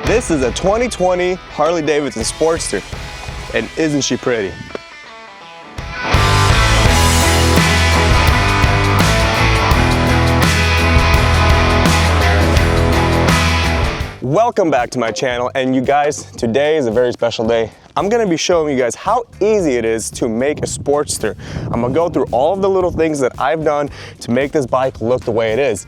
This is a 2020 Harley Davidson Sportster, and isn't she pretty? Welcome back to my channel, and you guys, today is a very special day. I'm gonna be showing you guys how easy it is to make a Sportster. I'm gonna go through all of the little things that I've done to make this bike look the way it is.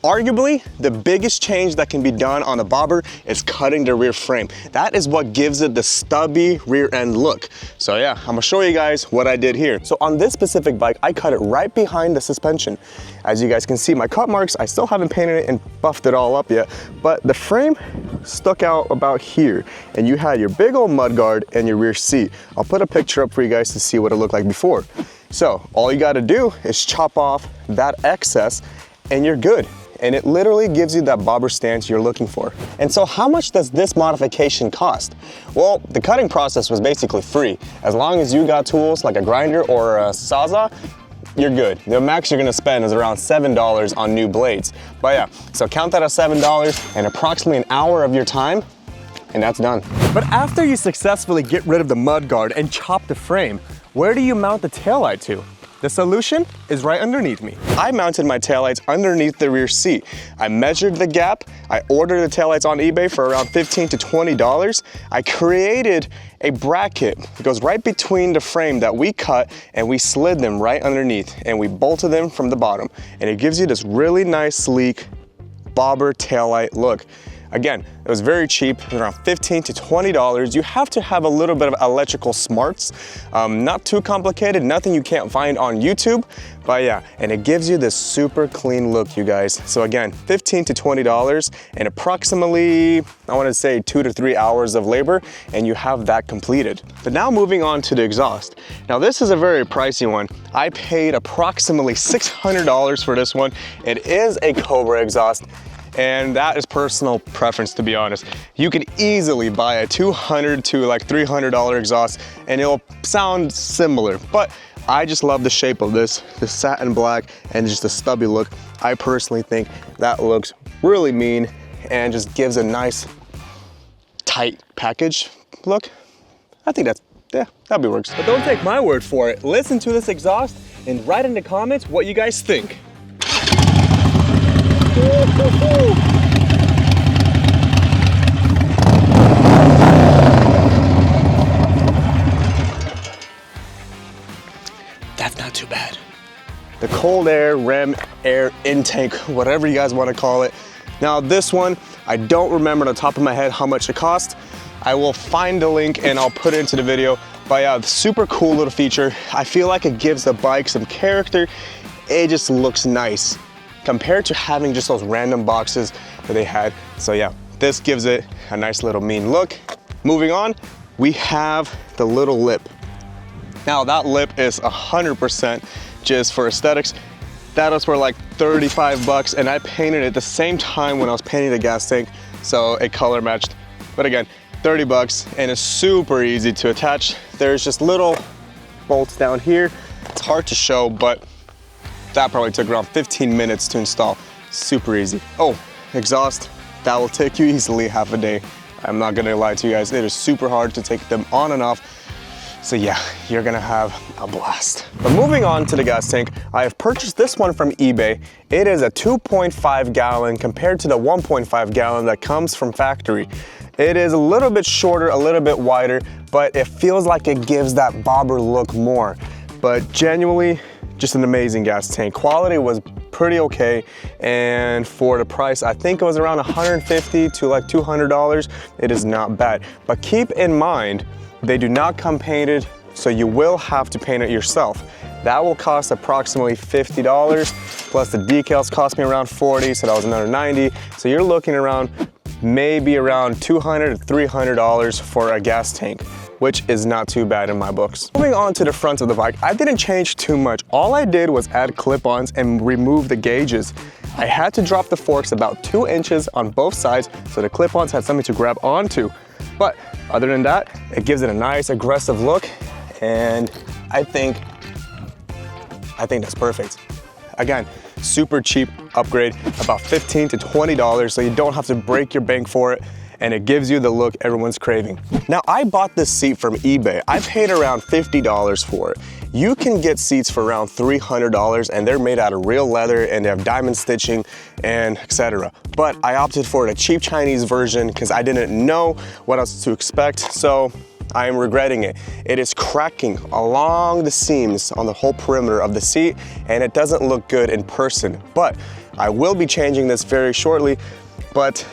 Arguably, the biggest change that can be done on the bobber is cutting the rear frame. That is what gives it the stubby rear end look. So yeah, I'm gonna show you guys what I did here. So on this specific bike, I cut it right behind the suspension. As you guys can see, my cut marks, I still haven't painted it and buffed it all up yet, but the frame stuck out about here, and you had your big old mudguard and your rear seat. I'll put a picture up for you guys to see what it looked like before. So all you gotta do is chop off that excess and you're good. And it literally gives you that bobber stance you're looking for. And so how much does this modification cost? Well, the cutting process was basically free. As long as you got tools like a grinder or a sawzall, you're good. The max you're gonna spend is around $7 on new blades. But yeah, so count that as $7 and approximately an hour of your time, and that's done. But after you successfully get rid of the mudguard and chop the frame, where do you mount the taillight to? The solution is right underneath me. I mounted my taillights underneath the rear seat. I measured the gap. I ordered the taillights on eBay for around $15 to $20. I created a bracket that goes right between the frame that we cut, and we slid them right underneath, and we bolted them from the bottom. And it gives you this really nice, sleek bobber taillight look. Again, it was very cheap, around $15 to $20. You have to have a little bit of electrical smarts. Not too complicated, nothing you can't find on YouTube, but yeah, and it gives you this super clean look, you guys. So again, $15 to $20 and approximately, I wanna say 2 to 3 hours of labor, and you have that completed. But now moving on to the exhaust. Now this is a very pricey one. I paid approximately $600 for this one. It is a Cobra exhaust, and that is personal preference, to be honest. You could easily buy a $200 to like $300 exhaust and it'll sound similar, but I just love the shape of this, the satin black and just the stubby look. I personally think that looks really mean and just gives a nice tight package look. I think that works. But don't take my word for it. Listen to this exhaust and write in the comments what you guys think. That's not too bad. The cold air, ram air intake, whatever you guys want to call it. Now this one, I don't remember on the top of my head how much it cost. I will find the link and I'll put it into the video. But yeah, super cool little feature. I feel like it gives the bike some character. It just looks nice compared to having just those random boxes that they had. So yeah, this gives it a nice little mean look. Moving on, we have the little lip. Now that lip is 100% just for aesthetics. That was for like 35 bucks, and I painted it the same time when I was painting the gas tank, so it color matched. But again, 30 bucks, and it's super easy to attach. There's just little bolts down here. It's hard to show, but that probably took around 15 minutes to install. Super easy. Oh, exhaust, that will take you easily half a day. I'm not gonna lie to you guys, it is super hard to take them on and off. So yeah, you're gonna have a blast. But moving on to the gas tank, I have purchased this one from eBay. It is a 2.5 gallon compared to the 1.5 gallon that comes from factory. It is a little bit shorter, a little bit wider, but it feels like it gives that bobber look more. But genuinely, just an amazing gas tank. Quality was pretty okay, and for the price, I think it was around $150 to like $200. It is not bad. But keep in mind, they do not come painted, so you will have to paint it yourself. That will cost approximately $50, plus the decals cost me around $40, so that was another $90. So you're looking around maybe around $200 to $300 for a gas tank, which is not too bad in my books. Moving on to the front of the bike, I didn't change too much. All I did was add clip-ons and remove the gauges. I had to drop the forks about 2 inches on both sides so the clip-ons had something to grab onto. But other than that, it gives it a nice aggressive look, and I think that's perfect. Again, super cheap upgrade, about $15 to $20, so you don't have to break your bank for it. and it gives you the look everyone's craving. Now, I bought this seat from eBay. I paid around $50 for it. You can get seats for around $300 and they're made out of real leather and they have diamond stitching and etc. But I opted for a cheap Chinese version because I didn't know what else to expect, so I am regretting it. It is cracking along the seams on the whole perimeter of the seat and it doesn't look good in person. But I will be changing this very shortly, but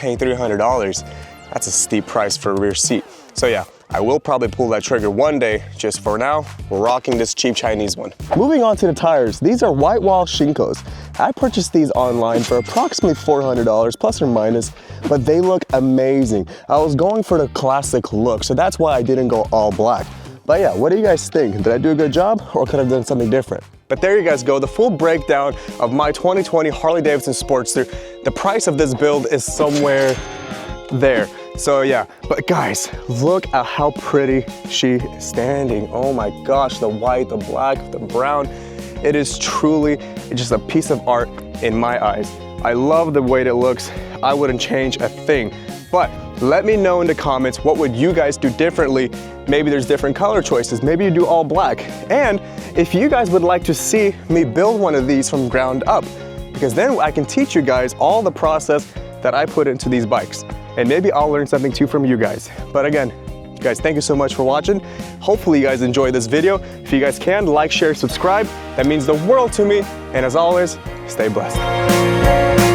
paying $300, that's a steep price for a rear seat. So yeah, I will probably pull that trigger one day. Just for now, we're rocking this cheap Chinese one. Moving on to the tires, these are white wall Shinkos. I purchased these online for approximately $400 plus or minus, but they look amazing. I was going for the classic look, so that's why I didn't go all black. But yeah, what do you guys think? Did I do a good job or could I have done something different? But there you guys go, the full breakdown of my 2020 Harley Davidson Sportster. The price of this build is somewhere there. So yeah, but guys, look at how pretty she is standing. Oh my gosh, the white, the black, the brown. It is truly just a piece of art in my eyes. I love the way it looks. I wouldn't change a thing. But let me know in the comments, what would you guys do differently? Maybe there's different color choices. Maybe you do all black. And if you guys would like to see me build one of these from ground up, because then I can teach you guys all the process that I put into these bikes. And maybe I'll learn something too from you guys. But again, guys, thank you so much for watching. Hopefully you guys enjoyed this video. If you guys can, like, share, subscribe. That means the world to me. And as always, stay blessed.